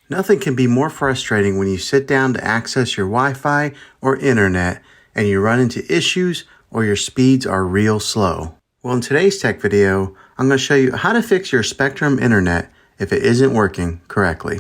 Nothing can be more frustrating when you sit down to access your Wi-Fi or internet and you run into issues or your speeds are real slow. Well, in today's tech video, I'm going to show you how to fix your Spectrum internet if it isn't working correctly.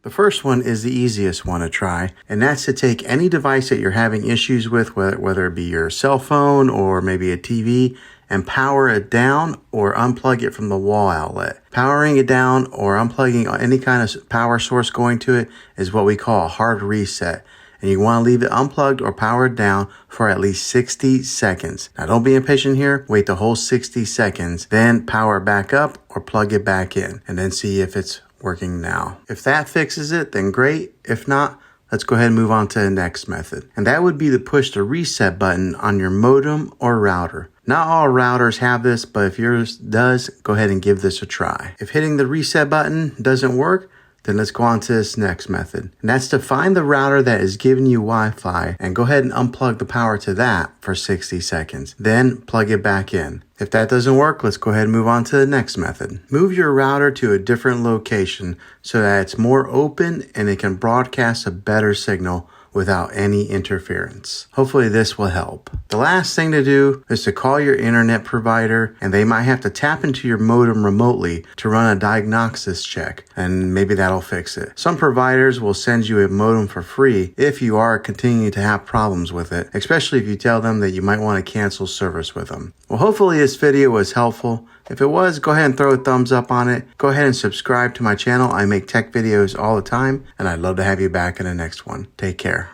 The first one is the easiest one to try, and that's to take any device that you're having issues with, whether it be your cell phone or maybe a TV, and power it down or unplug it from the wall outlet. Powering it down or unplugging any kind of power source going to it is what we call a hard reset. And you want to leave it unplugged or powered down for at least 60 seconds. Now don't be impatient here. Wait the whole 60 seconds, then power it back up or plug it back in, and then see if it's working now. If that fixes it, then great. If not, let's go ahead and move on to the next method. And that would be to push the reset button on your modem or router. Not all routers have this, but if yours does, go ahead and give this a try. If hitting the reset button doesn't work, then let's go on to this next method. And that's to find the router that is giving you Wi-Fi and go ahead and unplug the power to that for 60 seconds. Then plug it back in. If that doesn't work, let's go ahead and move on to the next method. Move your router to a different location so that it's more open and it can broadcast a better signal without any interference. Hopefully this will help. The last thing to do is to call your internet provider, and they might have to tap into your modem remotely to run a diagnosis check, and maybe that'll fix it. Some providers will send you a modem for free if you are continuing to have problems with it, especially if you tell them that you might want to cancel service with them. Well, hopefully this video was helpful. If it was, go ahead and throw a thumbs up on it. Go ahead and subscribe to my channel. I make tech videos all the time, and I'd love to have you back in the next one. Take care.